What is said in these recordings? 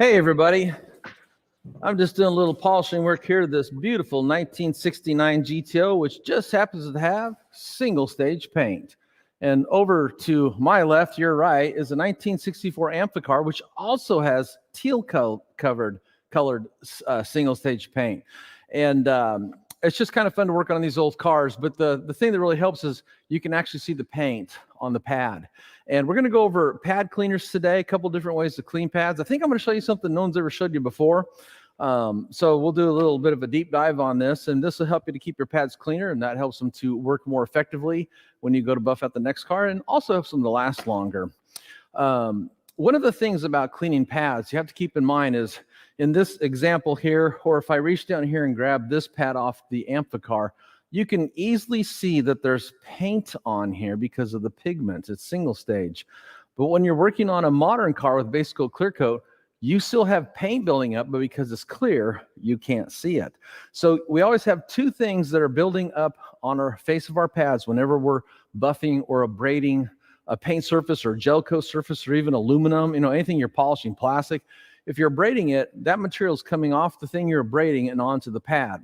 Hey everybody, I'm just doing a little polishing work here to this beautiful 1969 GTO, which just happens to have single stage paint. And over to my left, your right, is a 1964 Amphicar, which also has teal colored single stage paint. And it's just kind of fun to work on these old cars, but the thing that really helps is you can actually see the paint on the pad. And we're going to go over pad cleaners today, a couple different ways to clean pads. I think I'm going to show you something no one's ever showed you before. So we'll do a little bit of a deep dive on this, and this will help you to keep your pads cleaner, and that helps them to work more effectively when you go to buff out the next car, and also helps them to last longer. One of the things about cleaning pads you have to keep in mind is, in this example here, or if I reach down here and grab this pad off the Amphicar, you can easily see that there's paint on here because of the pigment. It's single stage. But when you're working on a modern car with base coat, clear coat, you still have paint building up, but because it's clear, you can't see it. So we always have two things that are building up on our face of our pads whenever we're buffing or abrading a paint surface or gel coat surface or even aluminum, anything you're polishing, plastic. If you're abrading it, that material is coming off the thing you're abrading and onto the pad.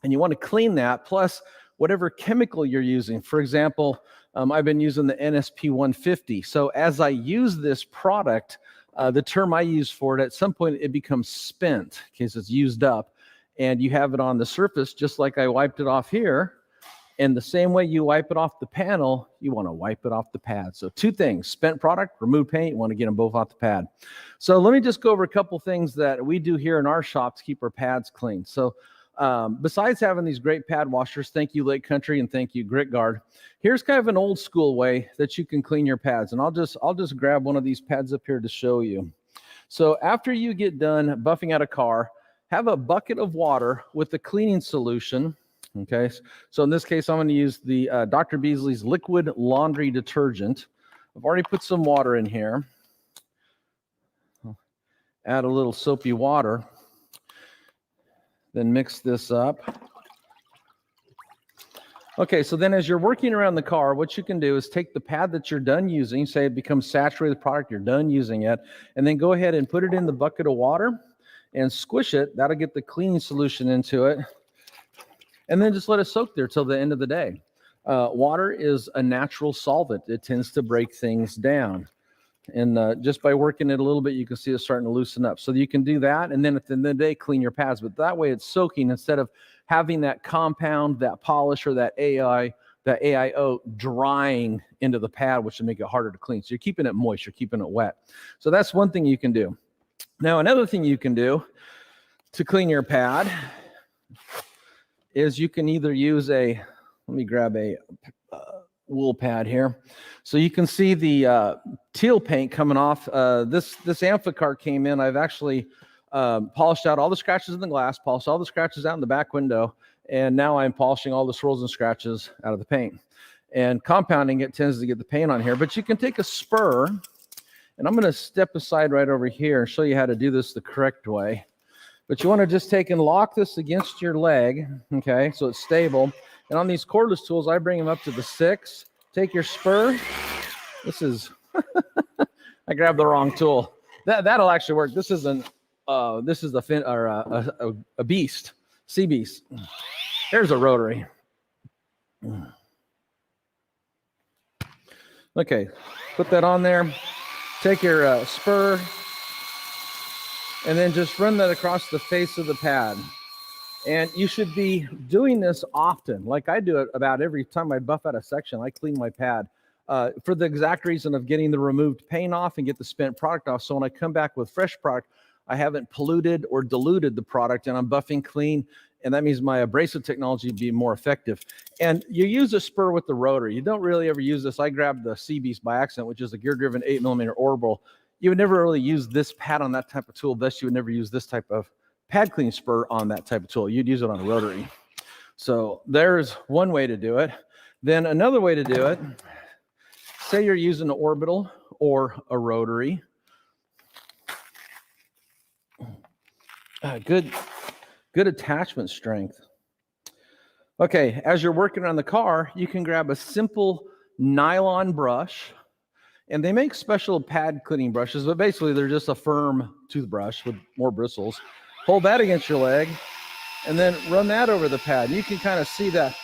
And you want to clean that, plus whatever chemical you're using. For example, I've been using the NSP 150. So as I use this product, the term I use for it, at some point it becomes spent because it's used up, and you have it on the surface just like I wiped it off here. And the same way you wipe it off the panel, you want to wipe it off the pad. So two things: spent product, removed paint. You want to get them both off the pad. So let me just go over a couple things that we do here in our shop to keep our pads clean. So besides having these great pad washers, thank you Lake Country and thank you Grit Guard, here's kind of an old school way that you can clean your pads. And I'll just grab one of these pads up here to show you. So after you get done buffing out a car, have a bucket of water with the cleaning solution. Okay, so in this case, I'm going to use the Dr. Beasley's liquid laundry detergent. I've already put some water in here. Add a little soapy water. Then mix this up. Okay, so then as you're working around the car, what you can do is take the pad that you're done using, say it becomes saturated product, you're done using it, and then go ahead and put it in the bucket of water and squish it. That'll get the cleaning solution into it. And then just let it soak there till the end of the day. Water is a natural solvent. It tends to break things down. And just by working it a little bit, you can see it starting to loosen up. So you can do that, and then at the end of the day, clean your pads. But that way it's soaking instead of having that compound, that polish, or that AIO drying into the pad, which will make it harder to clean. So you're keeping it moist, you're keeping it wet. So that's one thing you can do. Now, another thing you can do to clean your pad is you can either use let me grab a wool pad here. So you can see the teal paint coming off. This Amphicar came in. I've actually polished out all the scratches in the glass, polished all the scratches out in the back window, and now I'm polishing all the swirls and scratches out of the paint. And compounding it tends to get the paint on here, but you can take a spur, and I'm going to step aside right over here and show you how to do this the correct way. But you want to just take and lock this against your leg, okay, so it's stable. And on these cordless tools, I bring them up to the 6. Take your spur. This is, I grabbed the wrong tool. That'll actually work. This isn't, this is a beast, sea beast. There's a rotary. Okay, put that on there. Take your spur, and then just run that across the face of the pad. And you should be doing this often. Like I do it about every time I buff out a section, I clean my pad for the exact reason of getting the removed paint off and get the spent product off. So when I come back with fresh product, I haven't polluted or diluted the product, and I'm buffing clean. And that means my abrasive technology will be more effective. And you use a spur with the rotary. You don't really ever use this. I grabbed the Sea Beast by accident, which is a gear-driven 8mm orbital. You would never really use this pad on that type of tool. Thus, you would never use this type of pad cleaning spur on that type of tool. You'd use it on a rotary. So there's one way to do it. Then another way to do it, say you're using an orbital or a rotary. Good attachment strength. Okay, as you're working on the car, you can grab a simple nylon brush And they make special pad cleaning brushes, but basically they're just a firm toothbrush with more bristles. Hold that against your leg and then run that over the pad. You can kind of see that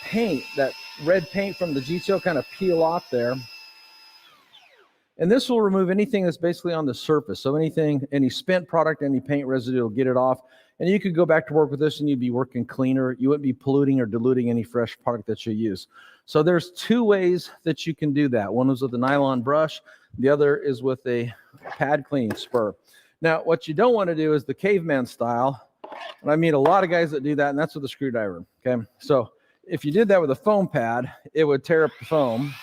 paint, that red paint from the GTO kind of peel off there. And this will remove anything that's basically on the surface. So anything, any spent product, any paint residue will get it off. And you could go back to work with this and you'd be working cleaner. You wouldn't be polluting or diluting any fresh product that you use. So there's two ways that you can do that. One is with a nylon brush. The other is with a pad cleaning spur. Now, what you don't want to do is the caveman style. And I meet a lot of guys that do that, and that's with a screwdriver, okay? So if you did that with a foam pad, it would tear up the foam.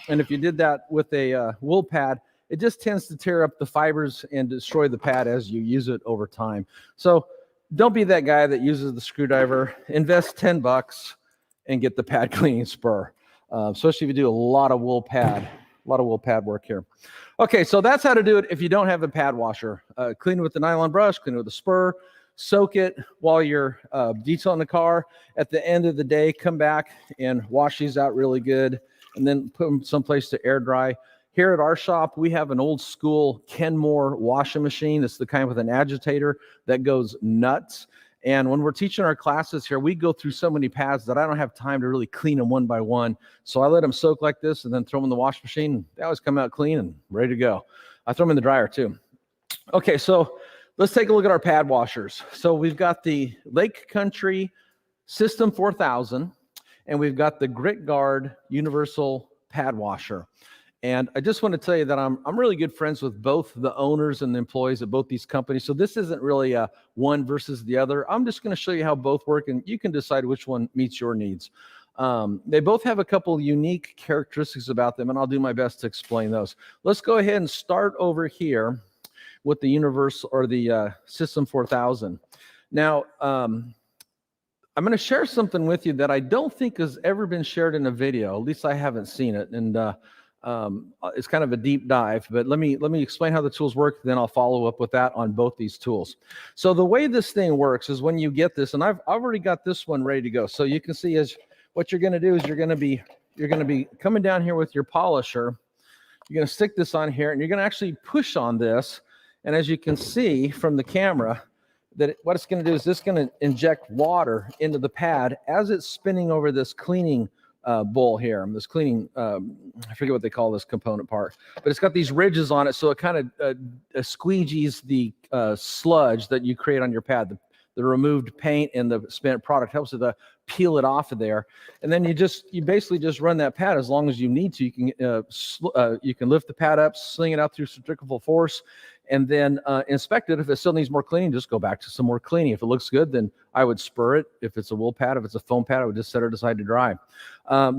And if you did that with a wool pad, it just tends to tear up the fibers and destroy the pad as you use it over time. So don't be that guy that uses the screwdriver. Invest $10 and get the pad cleaning spur, especially if you do a lot of wool pad work here. Okay, so that's how to do it if you don't have a pad washer. Clean it with the nylon brush, clean it with a spur, soak it while you're detailing the car. At the end of the day, come back and wash these out really good, and then put them someplace to air dry. Here at our shop, we have an old school Kenmore washing machine. It's the kind with an agitator that goes nuts. And when we're teaching our classes here, we go through so many pads that I don't have time to really clean them one by one. So I let them soak like this and then throw them in the wash machine. They always come out clean and ready to go. I throw them in the dryer too. Okay, so let's take a look at our pad washers. So we've got the Lake Country System 4000, and we've got the Grit Guard Universal Pad Washer. And I just want to tell you that I'm really good friends with both the owners and the employees of both these companies. So this isn't really a one versus the other. I'm just going to show you how both work, and you can decide which one meets your needs. They both have a couple unique characteristics about them, and I'll do my best to explain those. Let's go ahead and start over here with the Universal or the System 4000. Now, I'm going to share something with you that I don't think has ever been shared in a video. At least I haven't seen it, and it's kind of a deep dive, but let me explain how the tools work, then I'll follow up with that on both these tools. So the way this thing works is when you get this, and I've already got this one ready to go. So you can see is what you're going to do is you're going to be coming down here with your polisher. You're going to stick this on here, and you're going to actually push on this. And as you can see from the camera, what it's going to do is this going to inject water into the pad as it's spinning over this cleaning bowl here. This cleaning, I forget what they call this component part, but it's got these ridges on it, so it kind of squeegees the sludge that you create on your pad. The removed paint and the spent product helps it to peel it off of there, and then you basically just run that pad as long as you need to. You can lift the pad up, sling it out through centrifugal force, and then inspect it. If it still needs more cleaning, just go back to some more cleaning. If it looks good, then I would spur it. If it's a wool pad, if it's a foam pad, I would just set it aside to dry.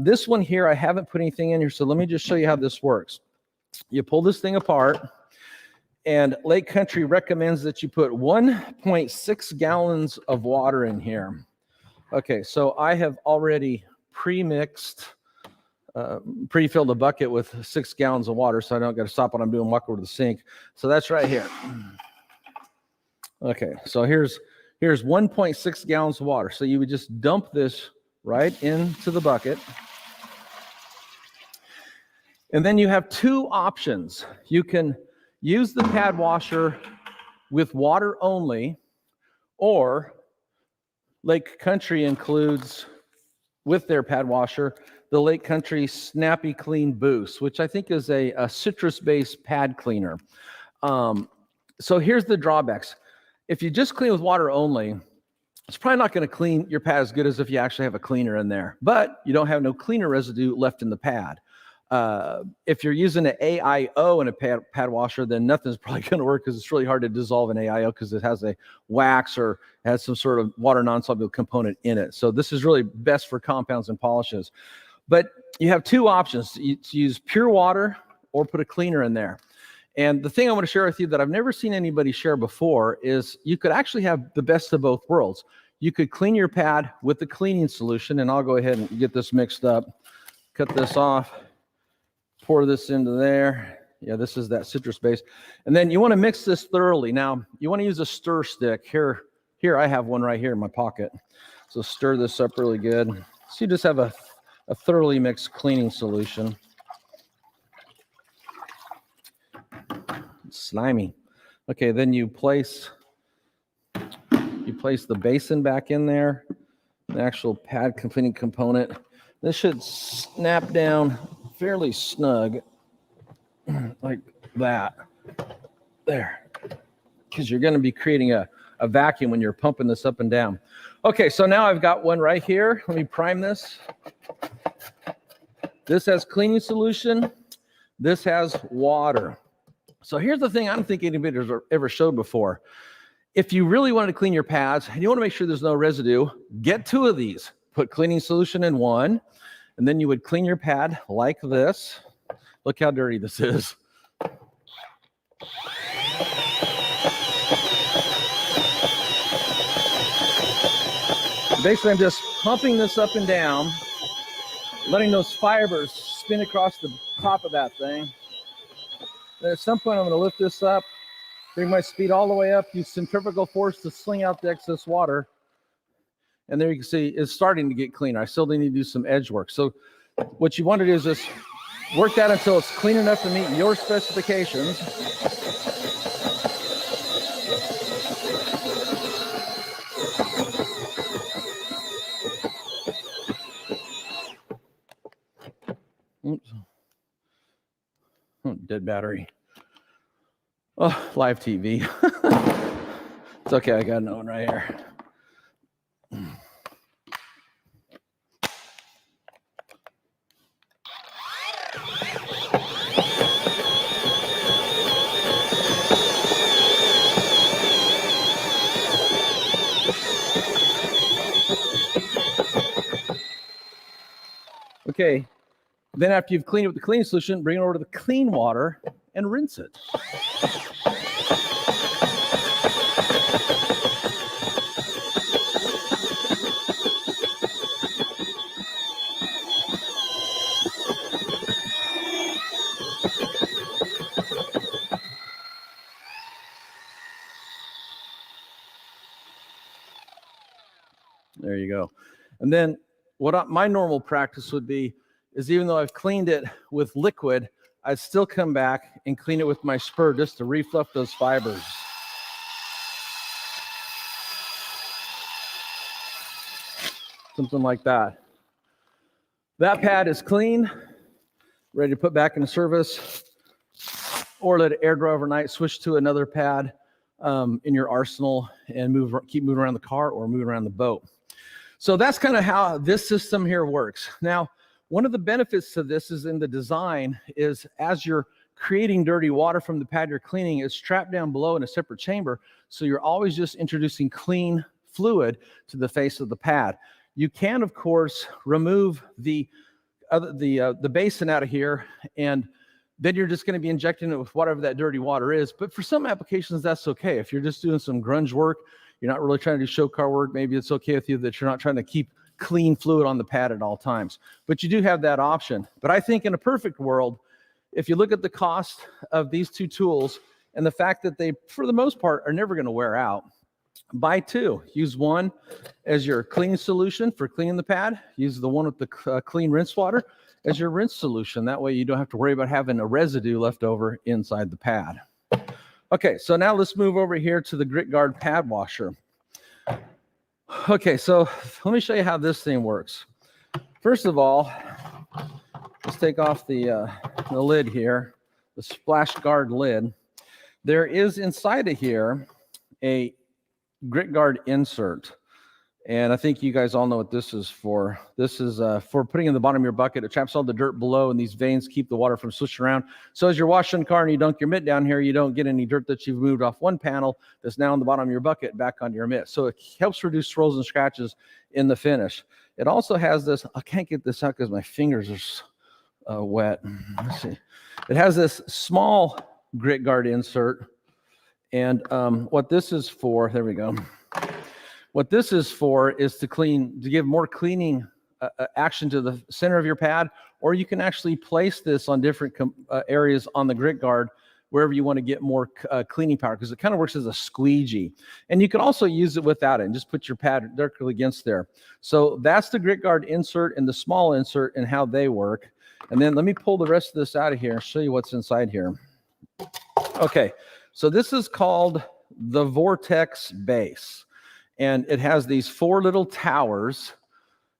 This one here, I haven't put anything in here, so let me just show you how this works. You pull this thing apart, and Lake Country recommends that you put 1.6 gallons of water in here. Okay, so I have already pre-filled a bucket with 6 gallons of water, so I don't got to stop what I'm doing, walk over to the sink. So that's right here. Okay, so here's 1.6 gallons of water. So you would just dump this right into the bucket. And then you have two options. You can use the pad washer with water only, or Lake Country includes with their pad washer the Lake Country Snappy Clean Boost, which I think is a citrus-based pad cleaner. So here's the drawbacks. If you just clean with water only, it's probably not going to clean your pad as good as if you actually have a cleaner in there, but you don't have no cleaner residue left in the pad. If you're using an AIO in a pad washer, then nothing's probably going to work because it's really hard to dissolve an AIO because it has a wax or has some sort of water non-soluble component in it. So this is really best for compounds and polishes. But you have two options: to use pure water or put a cleaner in there. And the thing I want to share with you that I've never seen anybody share before is you could actually have the best of both worlds. You could clean your pad with the cleaning solution, and I'll go ahead and get this mixed up. Cut this off. Pour this into there. Yeah, this is that citrus base. And then you want to mix this thoroughly. Now, you want to use a stir stick. Here I have one right here in my pocket. So stir this up really good. So you just have a thoroughly mixed cleaning solution. slimy. Okay, then you place the basin back in there, the actual pad cleaning component. This should snap down fairly snug, like that. There, because you're going to be creating a vacuum when you're pumping this up and down. Okay, so now I've got one right here. Let me prime this. This has cleaning solution. This has water. So here's the thing I don't think anybody has ever showed before. If you really want to clean your pads and you want to make sure there's no residue, get 2 of these. Put cleaning solution in one, and then you would clean your pad like this. Look how dirty this is. Basically, I'm just pumping this up and down, letting those fibers spin across the top of that thing. Then at some point, I'm going to lift this up, bring my speed all the way up, use centrifugal force to sling out the excess water. And there you can see it's starting to get cleaner. I still need to do some edge work. So what you want to do is just work that until it's clean enough to meet your specifications. Oops. Oh, dead battery. Oh, live TV. It's okay, I got another one right here. Okay, then after you've cleaned it with the cleaning solution, bring it over to the clean water and rinse it. There you go. And then what my normal practice would be is, even though I've cleaned it with liquid, I'd still come back and clean it with my spur just to refluff those fibers. Something like that. That pad is clean, ready to put back into service, or let it air dry overnight, switch to another pad in your arsenal and keep moving around the car or moving around the boat. So that's kind of how this system here works. Now, one of the benefits to this is in the design is, as you're creating dirty water from the pad you're cleaning, it's trapped down below in a separate chamber. So you're always just introducing clean fluid to the face of the pad. You can, of course, remove the basin out of here, and then you're just going to be injecting it with whatever that dirty water is. But for some applications, that's okay. If you're just doing some grunge work, you're not really trying to do show car work, maybe it's okay with you that you're not trying to keep clean fluid on the pad at all times. But you do have that option. But I think in a perfect world, if you look at the cost of these 2 tools and the fact that they, for the most part, are never going to wear out, buy 2. Use one as your cleaning solution for cleaning the pad. Use the one with the clean rinse water as your rinse solution. That way you don't have to worry about having a residue left over inside the pad. Okay, so now let's move over here to the Grit Guard pad washer. Okay, so let me show you how this thing works. First of all, let's take off the lid here, the splash guard lid. There is inside of here a Grit Guard insert. And I think you guys all know what this is for. This is for putting in the bottom of your bucket. It traps all the dirt below, and these veins keep the water from swishing around. So as you're washing the car and you dunk your mitt down here, you don't get any dirt that you've moved off one panel that's now on the bottom of your bucket back onto your mitt. So it helps reduce swirls and scratches in the finish. It also has this, I can't get this out because my fingers are wet. Let's see. It has this small Grit Guard insert. And what this is for, there we go. What this is for is to give more cleaning action to the center of your pad, or you can actually place this on different areas on the Grit Guard wherever you want to get more cleaning power, because it kind of works as a squeegee. And you can also use it without it and just put your pad directly against there. So that's the Grit Guard insert and the small insert and how they work. And then let me pull the rest of this out of here and show you what's inside here. Okay, so this is called the Vortex base, and it has these 4 little towers.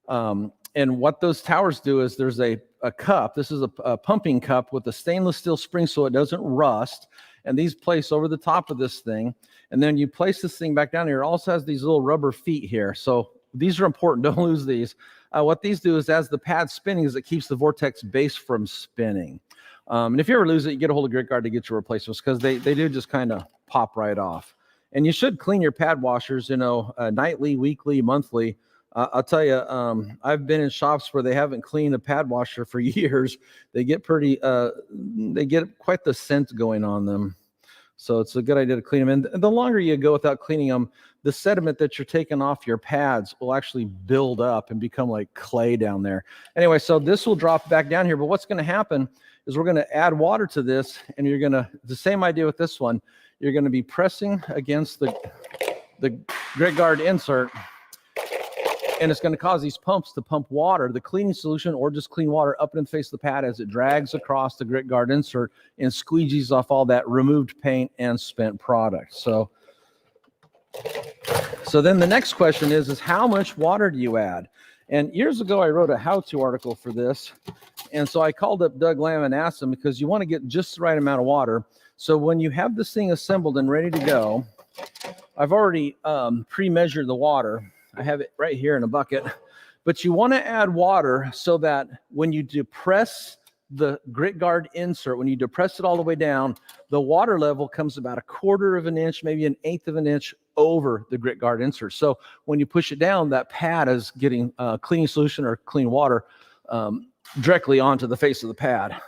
And what those towers do is there's a cup. This is a pumping cup with a stainless steel spring so it doesn't rust. And these place over the top of this thing. And then you place this thing back down here. It also has these little rubber feet here. So these are important. Don't lose these. What these do is as the pad's spinning is it keeps the Vortex base from spinning. And if you ever lose it, you get a hold of Grit Guard to get your replacements because they do just kind of pop right off. And you should clean your pad washers, nightly, weekly, monthly. I'll tell you, I've been in shops where they haven't cleaned a pad washer for years. They get they get quite the scent going on them. So it's a good idea to clean them. And the longer you go without cleaning them, the sediment that you're taking off your pads will actually build up and become like clay down there. Anyway, so this will drop back down here. But what's going to happen is we're going to add water to this, and you're going to, the same idea with this one, you're going to be pressing against the Grit Guard insert, and it's going to cause these pumps to pump water, the cleaning solution, or just clean water up in the face of the pad as it drags across the Grit Guard insert and squeegees off all that removed paint and spent product. So then the next question is how much water do you add? And years ago, I wrote a how-to article for this. And so I called up Doug Lamb and asked him, because you want to get just the right amount of water. So when you have this thing assembled and ready to go, I've already pre-measured the water. I have it right here in a bucket, but you want to add water so that when you depress the Grit Guard insert, when you depress it all the way down, the water level comes about 1/4 of an inch, maybe 1/8 of an inch over the Grit Guard insert. So when you push it down, that pad is getting cleaning solution or clean water directly onto the face of the pad.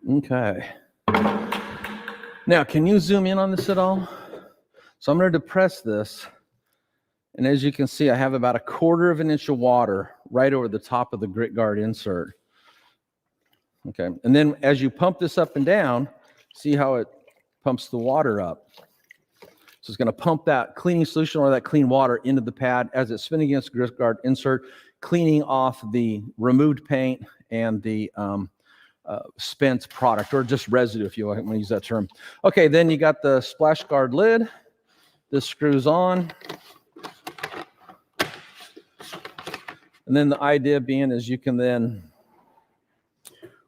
Okay. Now, can you zoom in on this at all? So I'm going to depress this. And as you can see, I have about 1/4 of an inch of water right over the top of the Grit Guard insert. Okay. And then as you pump this up and down, see how it pumps the water up. So it's going to pump that cleaning solution or that clean water into the pad as it's spinning against the Grit Guard insert, cleaning off the removed paint and the spent product, or just residue, if you want to use that term. Okay, then you got the splash guard lid. This screws on. And then the idea being is you can then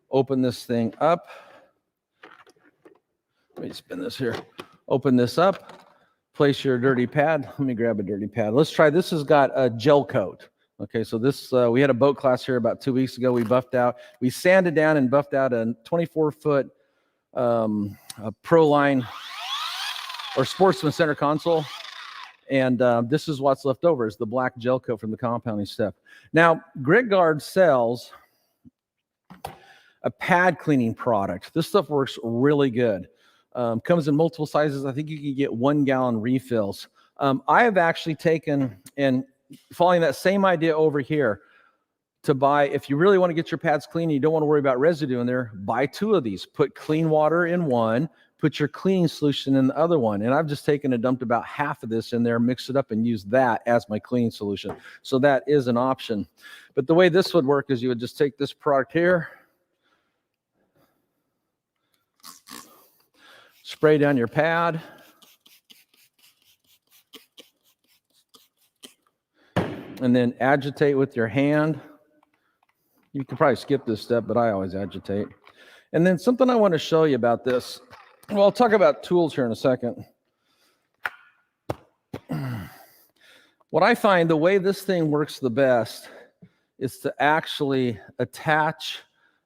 open this thing up. Let me spin this here. Open this up. Place your dirty pad. Let me grab a dirty pad. Let's try, this has got a gel coat. Okay, so this, we had a boat class here about 2 weeks ago. We sanded down and buffed out a 24-foot Proline or Sportsman center console. And this is what's left over, is the black gel coat from the compounding step. Now, Grit Guard sells a pad cleaning product. This stuff works really good. Comes in multiple sizes. I think you can get 1-gallon refills. I have actually taken, and following that same idea over here, to buy, if you really want to get your pads clean and you don't want to worry about residue in there, buy 2 of these. Put clean water in one, put your cleaning solution in the other one. And I've just taken and dumped about half of this in there, mixed it up, and used that as my cleaning solution. So that is an option. But the way this would work is you would just take this product here, spray down your pad, and then agitate with your hand. You can probably skip this step, but I always agitate. And then something I want to show you about this. Well, I'll talk about tools here in a second. What I find, the way this thing works the best is to actually attach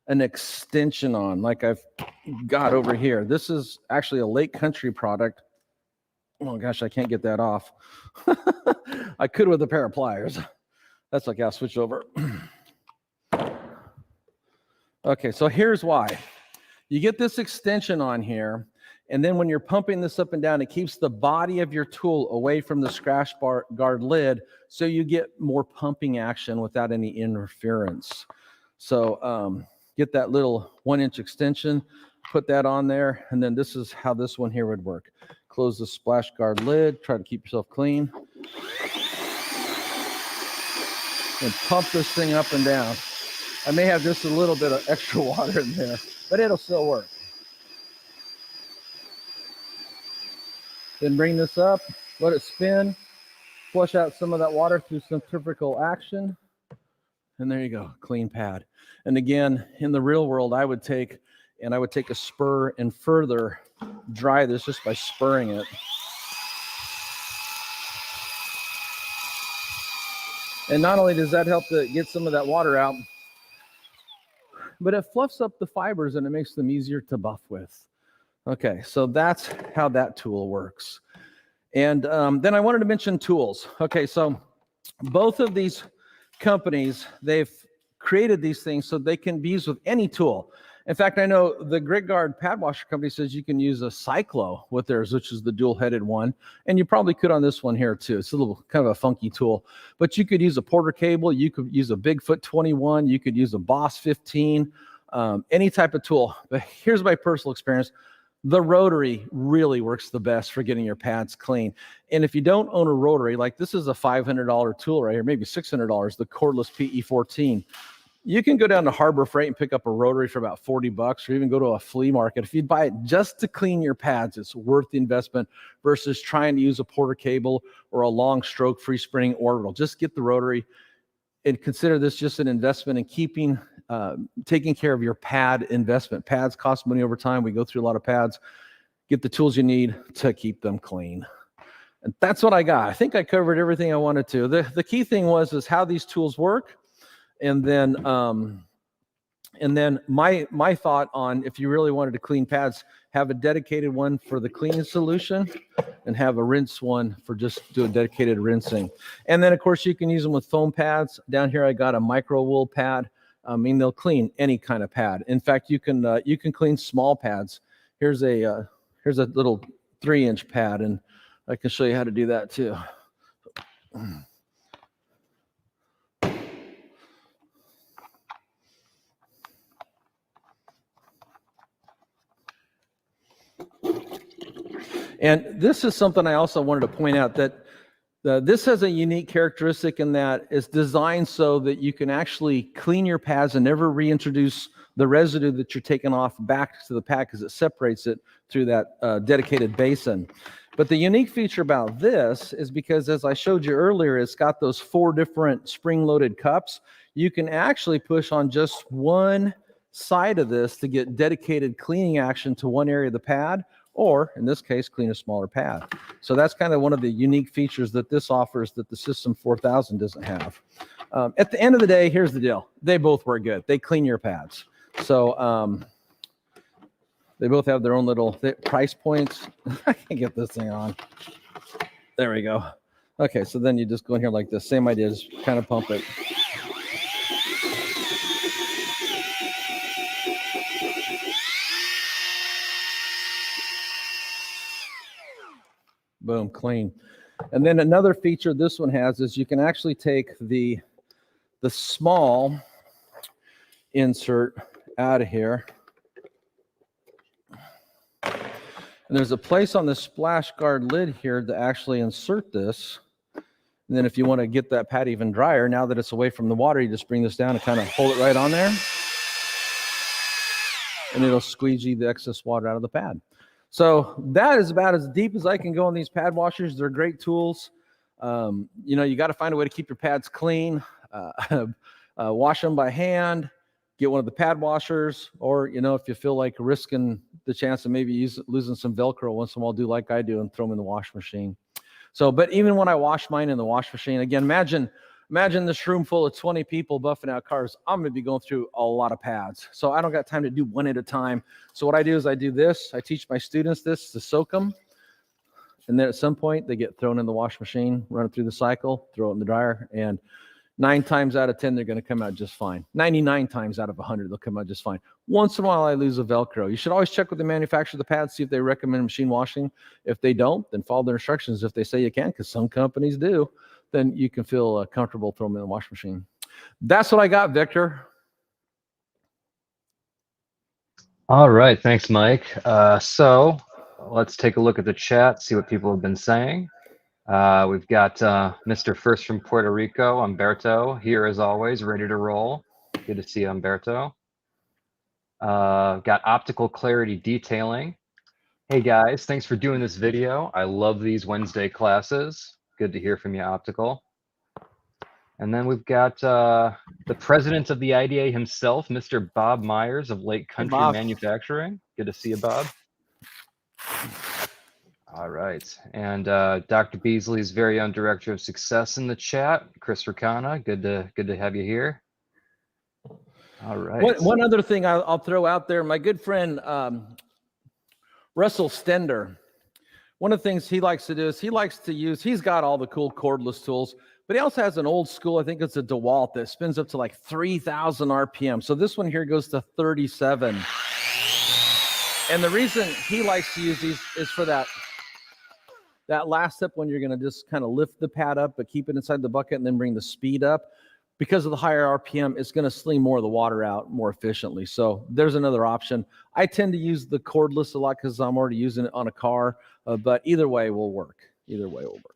an extension on, like I've got over here. This is actually a Lake Country product. Oh gosh, I can't get that off. I could with a pair of pliers. That's like, I'll switch over. Okay, so here's why. You get this extension on here, and then when you're pumping this up and down, it keeps the body of your tool away from the scratch guard lid, so you get more pumping action without any interference. So get that little 1-inch extension, put that on there, and then this is how this one here would work. close the splash guard lid. Try to keep yourself clean. And pump this thing up and down. I may have just a little bit of extra water in there, but it'll still work. Then bring this up, let it spin, flush out some of that water through centrifugal action. And there you go, clean pad. And again, in the real world, I would take a spur and further dry this just by spurring it. And not only does that help to get some of that water out, but it fluffs up the fibers and it makes them easier to buff with. Okay, so that's how that tool works. And then I wanted to mention tools. Okay, so both of these companies, they've created these things so they can be used with any tool. In fact, I know the Grit Guard pad washer company says you can use a Cyclo with theirs, which is the dual-headed one. And you probably could on this one here too. It's a little kind of a funky tool. But you could use a Porter cable. You could use a Bigfoot 21. You could use a Boss 15. Any type of tool. But here's my personal experience. The rotary really works the best for getting your pads clean. And if you don't own a rotary, like this is a $500 tool right here, maybe $600, the cordless PE14. You can go down to Harbor Freight and pick up a rotary for about $40, or even go to a flea market. If you buy it just to clean your pads, it's worth the investment versus trying to use a Porter cable or a long stroke free spinning orbital. Just get the rotary and consider this just an investment in taking care of your pad investment. Pads cost money over time. We go through a lot of pads. Get the tools you need to keep them clean. And that's what I got. I think I covered everything I wanted to. The key thing was how these tools work. And then my thought on if you really wanted to clean pads, have a dedicated one for the cleaning solution and have a rinse one for just doing dedicated rinsing. And then, of course, you can use them with foam pads. Down here, I got a micro wool pad. I mean, they'll clean any kind of pad. In fact, you can clean small pads. Here's a little 3-inch pad, and I can show you how to do that too. And this is something I also wanted to point out, that this has a unique characteristic in that it's designed so that you can actually clean your pads and never reintroduce the residue that you're taking off back to the pad because it separates it through that dedicated basin. But the unique feature about this is because, as I showed you earlier, it's got those 4 different spring-loaded cups. You can actually push on just one side of this to get dedicated cleaning action to one area of the pad, or in this case, clean a smaller pad. So that's kind of one of the unique features that this offers that the System 4000 doesn't have. At the end of the day, here's the deal. They both work good. They clean your pads. So they both have their own little price points. I can't get this thing on. There we go. Okay, so then you just go in here like this. Same idea, just kind of pump it. Boom, clean. And then another feature this one has is you can actually take the small insert out of here. And there's a place on the splash guard lid here to actually insert this. And then if you want to get that pad even drier, now that it's away from the water, you just bring this down and kind of hold it right on there. And it'll squeegee the excess water out of the pad. So that is about as deep as I can go on these pad washers. They're great tools. You got to find a way to keep your pads clean. Wash them by hand. Get one of the pad washers, or if you feel like risking the chance of maybe losing some Velcro once in a while, do like I do and throw them in the wash machine. So, but even when I wash mine in the wash machine, again, imagine this room full of 20 people buffing out cars. I'm going to be going through a lot of pads. So I don't got time to do one at a time. So what I do is I do this. I teach my students this to soak them. And then at some point, they get thrown in the wash machine, run it through the cycle, throw it in the dryer. And 9 times out of 10, they're going to come out just fine. 99 times out of 100, they'll come out just fine. Once in a while, I lose a Velcro. You should always check with the manufacturer of the pads, see if they recommend machine washing. If they don't, then follow their instructions. If they say you can, because some companies do, then you can feel comfortable throwing them in the wash machine. That's what I got, Victor. All right, thanks, Mike. So let's take a look at the chat, see what people have been saying. We've got Mr. First from Puerto Rico, Umberto, here as always, ready to roll. Good to see you, Umberto. Got Optical Clarity Detailing. Hey guys, thanks for doing this video. I love these Wednesday classes. Good to hear from you, Optical. And then we've got the president of the IDA himself, Mr. Bob Myers of Lake Country Manufacturing. Good to see you, Bob. All right. And Dr. Beasley's very own Director of Success in the chat, Chris Ricana. Good to have you here. All right. One other thing I'll throw out there, my good friend Russell Stender, one of the things he likes to do is he's got all the cool cordless tools, but he also has an old school, I think it's a DeWalt, that spins up to like 3,000 RPM. So this one here goes to 37. And the reason he likes to use these is for that last step when you're going to just kind of lift the pad up, but keep it inside the bucket and then bring the speed up. Because of the higher RPM, it's going to sling more of the water out more efficiently. So there's another option. I tend to use the cordless a lot because I'm already using it on a car, but either way will work. Either way will work.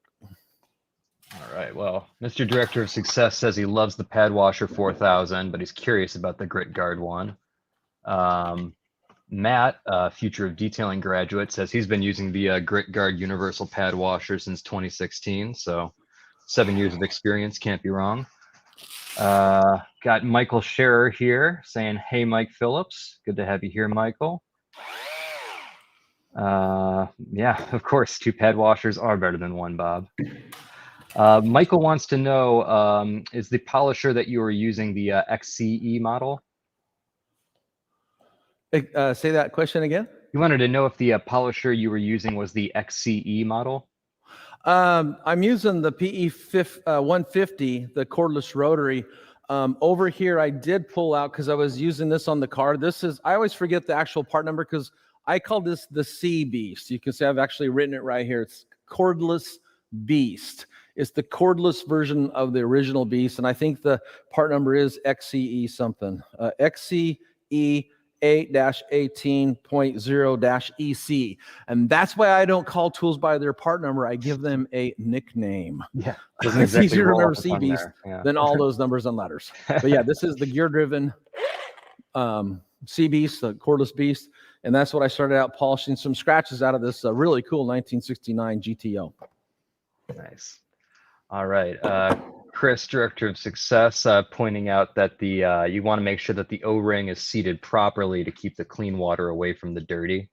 All right. Well, Mr. Director of Success says he loves the Pad Washer 4000, but he's curious about the Grit Guard one. Matt, Future of Detailing graduate, says he's been using the Grit Guard Universal Pad Washer since 2016. So 7 years of experience, can't be wrong. Got Michael Scherer here saying, hey, Mike Phillips. Good to have you here, Michael. Yeah, of course, 2 pad washers are better than 1, Bob. Michael wants to know, is the polisher that you are using the XCE model? Say that question again. You wanted to know if the polisher you were using was the XCE model? I'm using the PE 150, the cordless rotary. Over here, I did pull out because I was using this on the car. I always forget the actual part number because I call this the C Beast. You can see I've actually written it right here. It's cordless Beast. It's the cordless version of the original Beast, and I think the part number is XCE something. XCE 8-18.0-EC. And that's why I don't call tools by their part number. I give them a nickname. Yeah. It's easier to remember C Beast than all those numbers and letters. But yeah, this is the gear-driven C Beast, the cordless Beast. And that's what I started out polishing some scratches out of this really cool 1969 GTO. Nice. All right. Chris, Director of Success, pointing out that you want to make sure that the O-ring is seated properly to keep the clean water away from the dirty.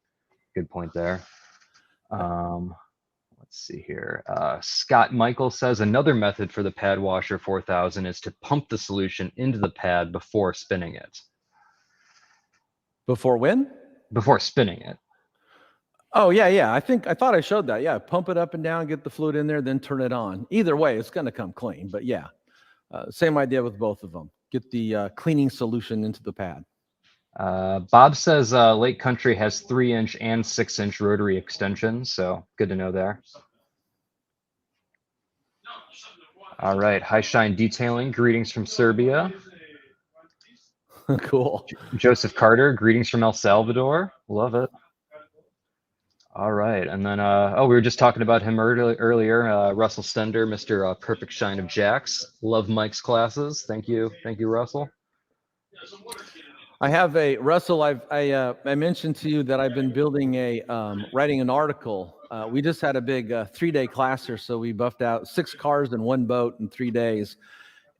Good point there. Let's see here. Scott Michael says another method for the Pad Washer 4000 is to pump the solution into the pad before spinning it. Before when? Before spinning it. Oh, yeah. I thought I showed that. Yeah, pump it up and down, get the fluid in there, then turn it on. Either way, it's going to come clean. But yeah, same idea with both of them. Get the cleaning solution into the pad. Bob says Lake Country has 3-inch and 6-inch rotary extensions, so good to know there. All right, High Shine Detailing, greetings from Serbia. Cool. Joseph Carter, greetings from El Salvador. Love it. All right, and then, we were just talking about him earlier, Russell Stender, Mr. Perfect Shine of Jacks. Love Mike's classes. Thank you, Russell. I have Russell, I mentioned to you that I've been building writing an article. We just had a big 3-day class here, so we buffed out 6 cars and 1 boat in 3 days.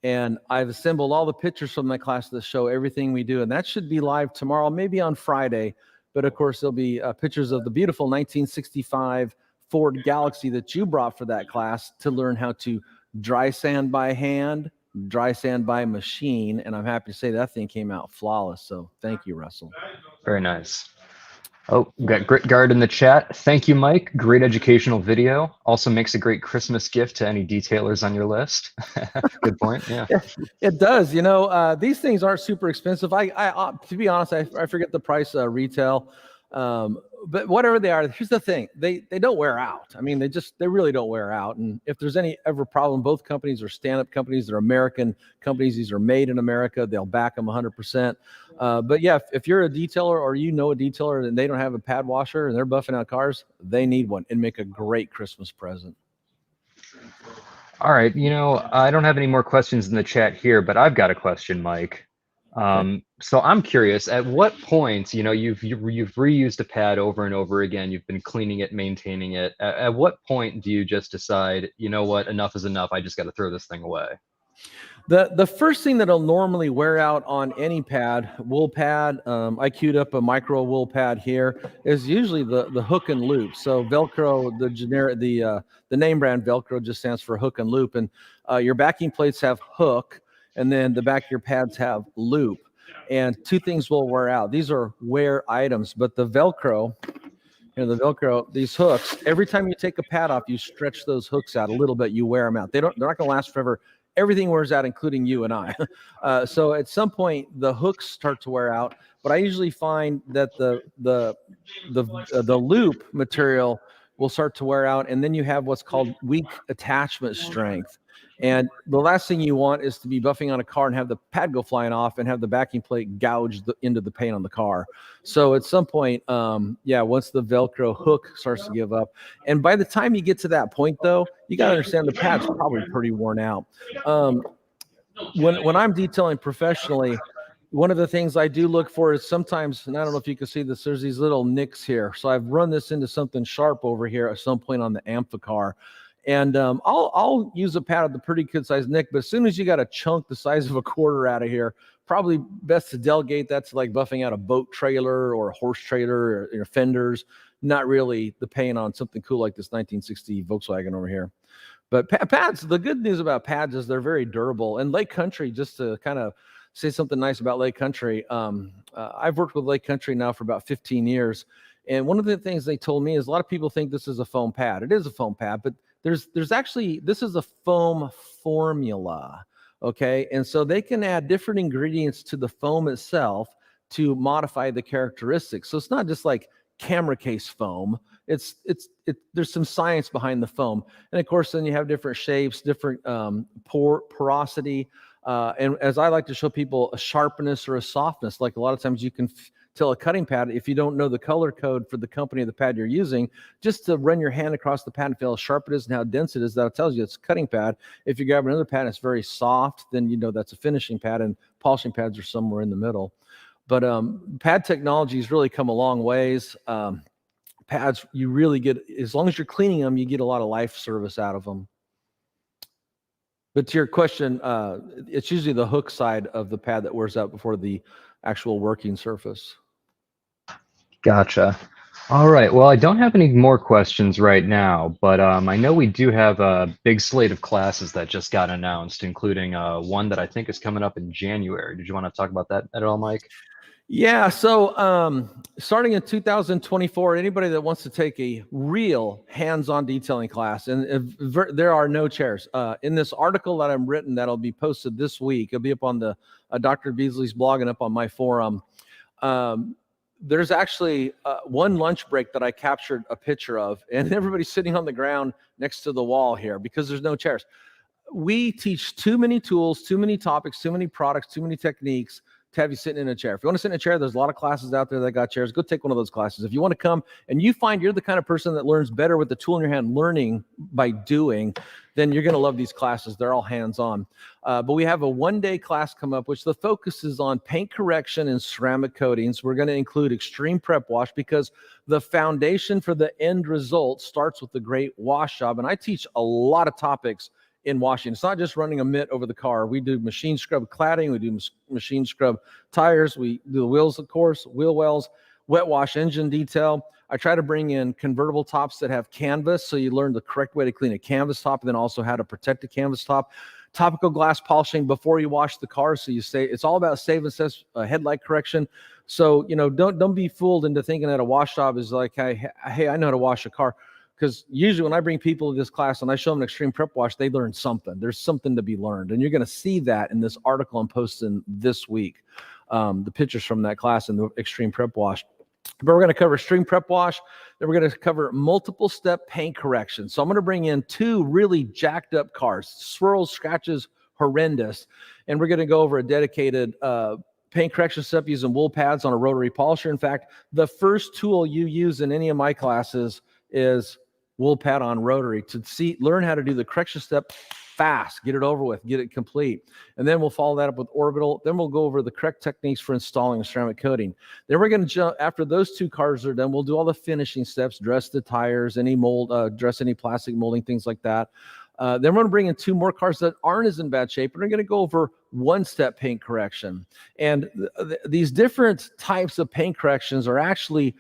And I've assembled all the pictures from that class that show everything we do, and that should be live tomorrow, maybe on Friday. But of course, there'll be pictures of the beautiful 1965 Ford Galaxy that you brought for that class to learn how to dry sand by hand, dry sand by machine. And I'm happy to say that thing came out flawless. So thank you, Russell. Very nice. Oh, we got Grit Guard in the chat. Thank you, Mike. Great educational video. Also makes a great Christmas gift to any detailers on your list. Good point. Yeah. It does. You know, these things aren't super expensive. To be honest, I forget the price retail. but whatever they are, here's the thing: they don't wear out. I mean, they really don't wear out. And if there's any ever problem, both companies are stand-up companies. They're American companies. These are made in America. They'll back them 100%. But yeah, if you're a detailer or you know a detailer and they don't have a pad washer and they're buffing out cars, they need one and make a great Christmas present. All right. I don't have any more questions in the chat here, but I've got a question, Mike. So I'm curious, at what point, you've reused a pad over and over again, you've been cleaning it, maintaining it. At what point do you just decide, you know what, enough is enough, I just got to throw this thing away? The first thing that'll normally wear out on any pad, wool pad, I queued up a micro wool pad here, is usually the hook and loop. So Velcro, the name brand Velcro just stands for hook and loop, and your backing plates have hook, and then the back of your pads have loop. And two things will wear out. These are wear items, but the Velcro, these hooks, every time you take a pad off, you stretch those hooks out a little bit, you wear them out. They're not going to last forever. Everything wears out, including you and I. So at some point, the hooks start to wear out. But I usually find that the loop material will start to wear out, and then you have what's called weak attachment strength. And the last thing you want is to be buffing on a car and have the pad go flying off and have the backing plate gouge into the paint on the car. So at some point, once the Velcro hook starts to give up, and by the time you get to that point, though, you got to understand the pad's probably pretty worn out. When I'm detailing professionally, one of the things I do look for is sometimes, and I don't know if you can see this, there's these little nicks here. So I've run this into something sharp over here at some point on the Amphicar. And I'll use a pad with a pretty good sized nick, but as soon as you got a chunk the size of a quarter out of here, probably best to delegate that to like buffing out a boat trailer or a horse trailer or fenders, not really the paint on something cool like this 1960 Volkswagen over here. But pads, the good news about pads is they're very durable. And Lake Country, just to kind of say something nice about Lake Country, I've worked with Lake Country now for about 15 years. And one of the things they told me is a lot of people think this is a foam pad. It is a foam pad, but there's actually, this is a foam formula, okay? And so they can add different ingredients to the foam itself to modify the characteristics. So it's not just like camera case foam. There's some science behind the foam. And of course, then you have different shapes, different porosity. And as I like to show people, a sharpness or a softness, like a lot of times you can tell a cutting pad, if you don't know the color code for the company of the pad you're using, just to run your hand across the pad and feel how sharp it is and how dense it is, that tells you it's a cutting pad. If you grab another pad and it's very soft, then you know that's a finishing pad, and polishing pads are somewhere in the middle. But pad technology has really come a long ways. Pads, you really get, as long as you're cleaning them, you get a lot of life service out of them. But to your question, it's usually the hook side of the pad that wears out before the actual working surface. Gotcha. All right. Well, I don't have any more questions right now, but I know we do have a big slate of classes that just got announced, including one that I think is coming up in January. Did you want to talk about that at all, Mike? Yeah, so starting in 2024, anybody that wants to take a real hands-on detailing class, and there are no chairs. In this article that I've written that'll be posted this week, it'll be up on the Dr. Beasley's blog and up on my forum. There's actually one lunch break that I captured a picture of, and everybody's sitting on the ground next to the wall here because there's no chairs. We teach too many tools, too many topics, too many products, too many techniques to have you sitting in a chair. If you want to sit in a chair, there's a lot of classes out there that got chairs. Go take one of those classes. If you want to come and you find you're the kind of person that learns better with the tool in your hand, learning by doing, then you're going to love these classes. They're all hands-on. But we have a one-day class come up, which the focus is on paint correction and ceramic coatings. We're going to include extreme prep wash because the foundation for the end result starts with the great wash job. And I teach a lot of topics in washing. It's not just running a mitt over the car. We do machine scrub cladding. We do machine scrub tires. We do the wheels, of course, wheel wells, wet wash engine detail. I try to bring in convertible tops that have canvas, so you learn the correct way to clean a canvas top, and then also how to protect a canvas top. Topical glass polishing before you wash the car, so you say it's all about save and assess headlight correction. So don't be fooled into thinking that a wash job is like, hey, I know how to wash a car. Because usually when I bring people to this class and I show them an extreme prep wash, they learn something. There's something to be learned. And you're going to see that in this article I'm posting this week, the pictures from that class and the extreme prep wash. But we're going to cover stream prep wash. Then we're going to cover multiple step paint correction. So I'm going to bring in 2 really jacked up cars, swirls, scratches, horrendous. And we're going to go over a dedicated paint correction step using wool pads on a rotary polisher. In fact, the first tool you use in any of my classes is wool pad on rotary to learn how to do the correction step fast, get it over with, get it complete. And then we'll follow that up with orbital. Then we'll go over the correct techniques for installing a ceramic coating. Then we're going to jump, after those 2 cars are done, we'll do all the finishing steps, dress the tires, any mold, dress any plastic molding, things like that. Then we're going to bring in 2 more cars that aren't as in bad shape, and we're going to go over 1-step paint correction. And these different types of paint corrections are actually,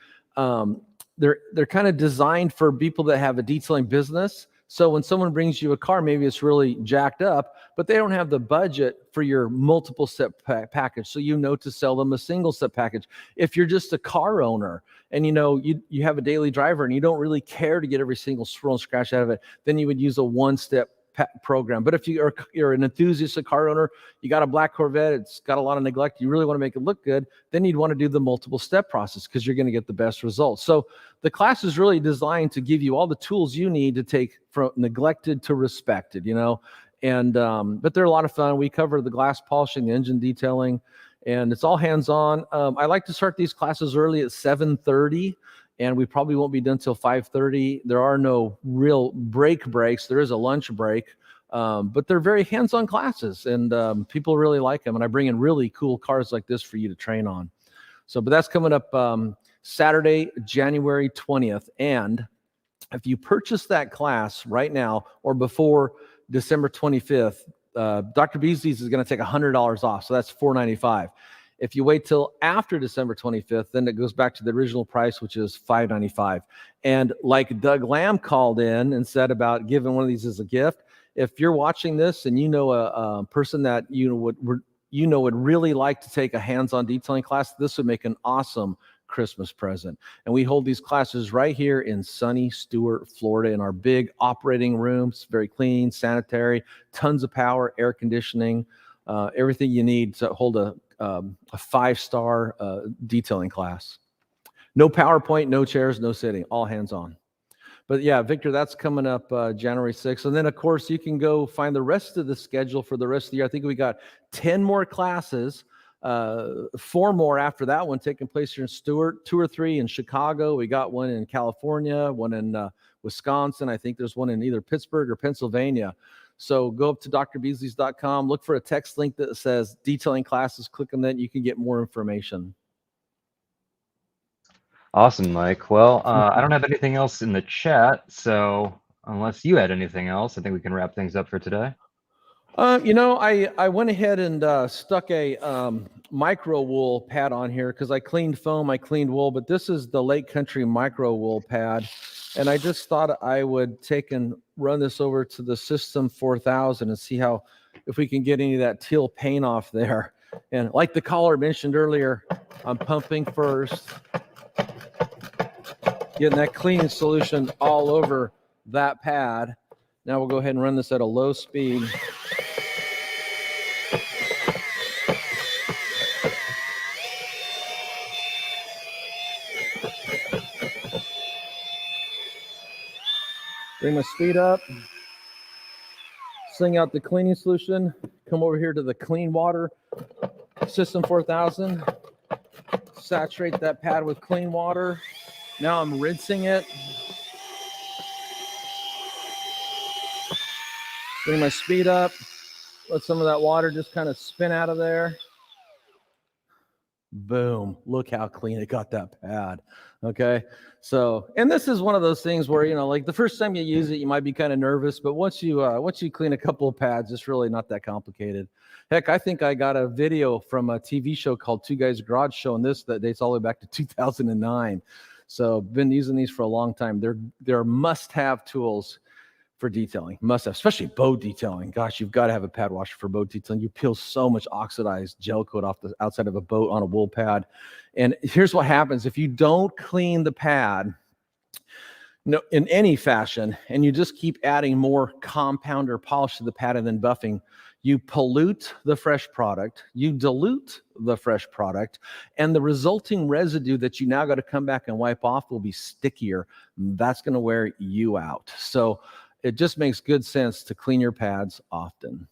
they're kind of designed for people that have a detailing business. So when someone brings you a car, maybe it's really jacked up, but they don't have the budget for your multiple step package. So to sell them a single step package. If you're just a car owner and you have a daily driver and you don't really care to get every single swirl and scratch out of it, then you would use a 1-step program. But if you're an enthusiast, a car owner, you got a black Corvette, it's got a lot of neglect, you really want to make it look good, then you'd want to do the multiple step process because you're going to get the best results. So the class is really designed to give you all the tools you need to take from neglected to respected, and but they're a lot of fun. We cover the glass polishing, the engine detailing, and it's all hands-on. I like to start these classes early at 7:30. And we probably won't be done till 5:30. There are no real breaks. There is a lunch break, but they're very hands-on classes, and people really like them. And I bring in really cool cars like this for you to train on. But that's coming up Saturday, January 20th. And if you purchase that class right now or before December 25th, Dr. Beasley's is going to take $100 off. So that's $495. If you wait till after December 25th, then it goes back to the original price, which is $595. And like Doug Lamb called in and said about giving one of these as a gift, if you're watching this and you know a person that would really like to take a hands-on detailing class, this would make an awesome Christmas present. And we hold these classes right here in sunny Stuart, Florida, in our big operating rooms, very clean, sanitary, tons of power, air conditioning, everything you need to hold a 5-star detailing class. No PowerPoint, no chairs, no sitting, all hands-on. But yeah, Victor, that's coming up January 6th. And then, of course, you can go find the rest of the schedule for the rest of the year. I think we got 10 more classes, 4 more after that one taking place here in Stuart, 2 or 3 in Chicago. We got one in California, one in Wisconsin. I think there's one in either Pittsburgh or Pennsylvania. So go up to drbeasleys.com, look for a text link that says detailing classes, click on that, and you can get more information. Awesome, Mike. Well, I don't have anything else in the chat, so unless you had anything else, I think we can wrap things up for today. I went ahead and stuck a micro wool pad on here because I cleaned foam, I cleaned wool, but this is the Lake Country micro wool pad. And I just thought I would take and run this over to the System 4000 and see if we can get any of that teal paint off there. And like the caller mentioned earlier, I'm pumping first, getting that cleaning solution all over that pad. Now we'll go ahead and run this at a low speed. Bring my speed up, sling out the cleaning solution, come over here to the clean water System 4000, saturate that pad with clean water. Now I'm rinsing it. Bring my speed up, let some of that water just kind of spin out of there. Boom, look how clean it got that pad. Okay, so, and this is one of those things where, like the first time you use it, you might be kind of nervous, but once you clean a couple of pads, it's really not that complicated. Heck, I think I got a video from a TV show called Two Guys Garage showing this that dates all the way back to 2009. So been using these for a long time. They're must-have tools for detailing, must-have, especially boat detailing. Gosh, you've got to have a pad washer for boat detailing. You peel so much oxidized gel coat off the outside of a boat on a wool pad. And here's what happens. If you don't clean the pad, No, in any fashion, and you just keep adding more compound or polish to the pad and then buffing, you pollute the fresh product, you dilute the fresh product, and the resulting residue that you now got to come back and wipe off will be stickier. That's going to wear you out. So it just makes good sense to clean your pads often.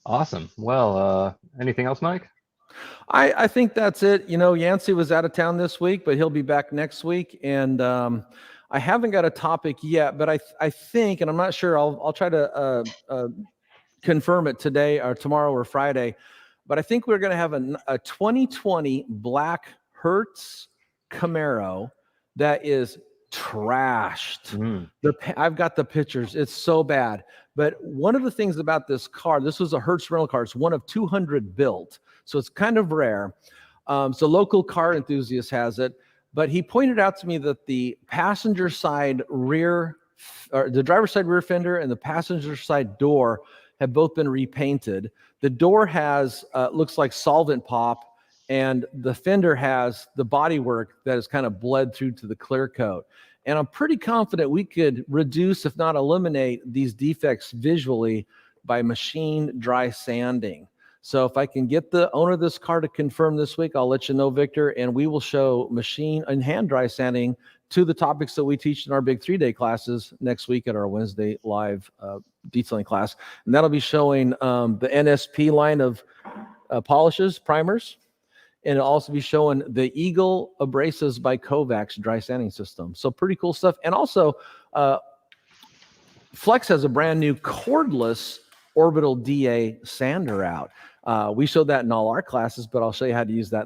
Awesome. Well, anything else, Mike? I think that's it. You know, Yancey was out of town this week, but he'll be back next week. And I haven't got a topic yet, but I think, and I'm not sure, I'll try to confirm it today or tomorrow or Friday, but I think we're going to have a 2020 black Hertz Camaro that is trashed. I've got the pictures. It's so bad. But one of the things about this car, this was a Hertz rental car. It's one of 200 built. So it's kind of rare. So local car enthusiast has it. But he pointed out to me that the passenger side rear, or the driver's side rear fender and the passenger side door have both been repainted. The door has, looks like solvent pop, and the fender has the bodywork that is kind of bled through to the clear coat. And I'm pretty confident we could reduce, if not eliminate, these defects visually by machine dry sanding. So if I can get the owner of this car to confirm this week, I'll let you know, Victor, and we will show machine and hand dry sanding to the topics that we teach in our big 3-day classes next week at our Wednesday live detailing class. And that'll be showing the NSP line of polishes, primers, and it'll also be showing the Eagle Abrasives by Kovacs dry sanding system. So pretty cool stuff. And also, Flex has a brand new cordless orbital DA sander out. We showed that in all our classes, but I'll show you how to use that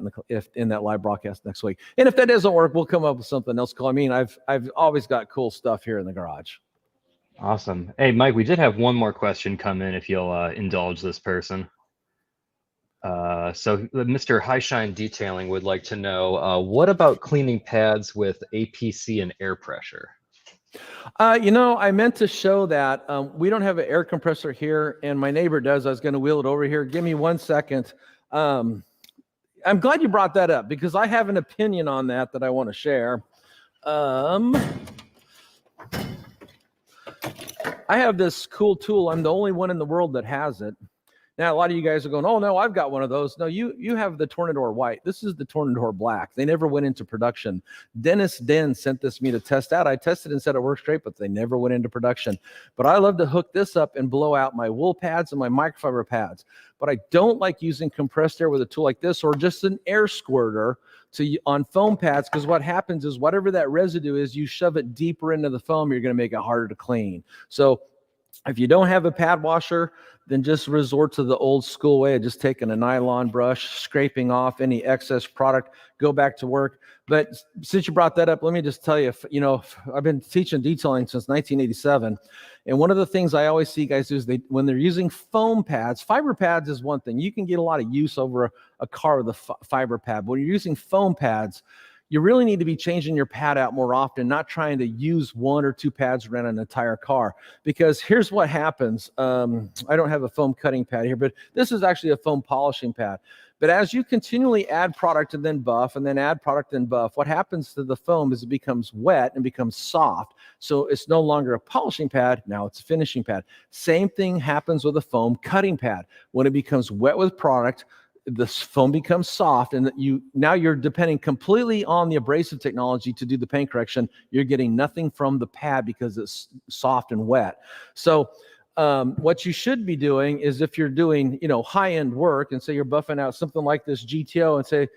in that live broadcast next week. And if that doesn't work, we'll come up with something else cool. I mean, I've always got cool stuff here in the garage. Awesome. Hey, Mike, we did have one more question come in, if you'll indulge this person. So Mr. Highshine Detailing would like to know, what about cleaning pads with APC and air pressure? You know, I meant to show that. We don't have an air compressor here, and my neighbor does. I was going to wheel it over here. Give me 1 second. I'm glad you brought that up because I have an opinion on that I want to share. I have this cool tool. I'm the only one in the world that has it. Now, a lot of you guys are going, oh, no, I've got one of those. No, you have the Tornador White. This is the Tornador Black. They never went into production. Dennis Den sent this me to test out. I tested and said it works great, but they never went into production. But I love to hook this up and blow out my wool pads and my microfiber pads. But I don't like using compressed air with a tool like this or just an air squirter on foam pads, because what happens is whatever that residue is, you shove it deeper into the foam, you're going to make it harder to clean. So if you don't have a pad washer, then just resort to the old school way of just taking a nylon brush, scraping off any excess product, go back to work. But since you brought that up, let me just tell you, I've been teaching detailing since 1987. And one of the things I always see guys do is when they're using foam pads, fiber pads is one thing. You can get a lot of use over a car with a fiber pad. But when you're using foam pads, you really need to be changing your pad out more often, not trying to use 1 or 2 pads around an entire car. Because here's what happens. I don't have a foam cutting pad here, but this is actually a foam polishing pad. But as you continually add product and then buff and then add product and buff, what happens to the foam is it becomes wet and becomes soft. So it's no longer a polishing pad. Now it's a finishing pad. Same thing happens with a foam cutting pad. When it becomes wet with product, the foam becomes soft, and now you're depending completely on the abrasive technology to do the paint correction. You're getting nothing from the pad because it's soft and wet. So what you should be doing is, if you're doing high-end work and say you're buffing out something like this GTO and say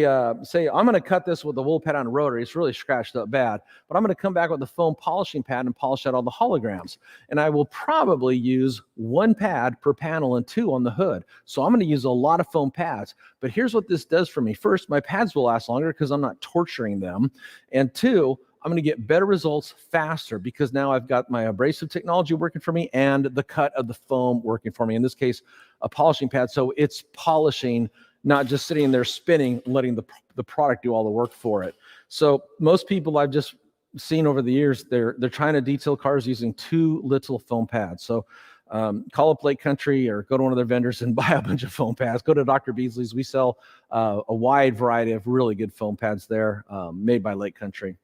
I'm going to cut this with a wool pad on a rotary. It's really scratched up bad, but I'm going to come back with the foam polishing pad and polish out all the holograms. And I will probably use 1 pad per panel and 2 on the hood. So I'm going to use a lot of foam pads. But here's what this does for me. First, my pads will last longer because I'm not torturing them. And 2, I'm going to get better results faster because now I've got my abrasive technology working for me and the cut of the foam working for me. In this case, a polishing pad. So it's polishing, not just sitting there spinning, letting the product do all the work for it. So most people I've just seen over the years, they're trying to detail cars using too little foam pads. So call up Lake Country or go to one of their vendors and buy a bunch of foam pads. Go to Dr. Beasley's. We sell a wide variety of really good foam pads there, made by Lake Country.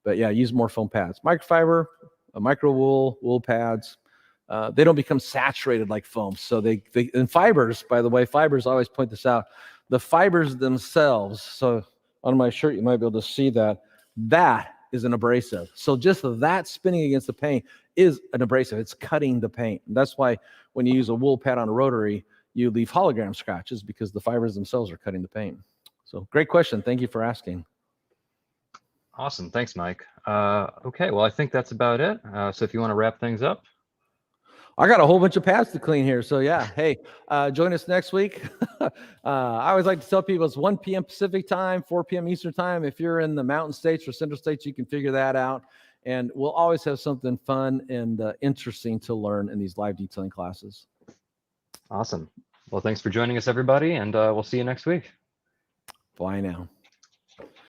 But yeah, use more foam pads. Microfiber, micro wool pads. They don't become saturated like foam. So and fibers, by the way, fibers, I always point this out. The fibers themselves, so on my shirt, you might be able to see that is an abrasive. So just that spinning against the paint is an abrasive. It's cutting the paint. And that's why when you use a wool pad on a rotary, you leave hologram scratches because the fibers themselves are cutting the paint. So great question. Thank you for asking. Awesome. Thanks, Mike. Okay, well, I think that's about it. So if you want to wrap things up. I got a whole bunch of pads to clean here. So yeah, hey, join us next week. I always like to tell people it's 1 p.m. Pacific time, 4 p.m. Eastern time. If you're in the mountain states or central states, you can figure that out. And we'll always have something fun and interesting to learn in these live detailing classes. Awesome. Well, thanks for joining us, everybody, and we'll see you next week. Bye now.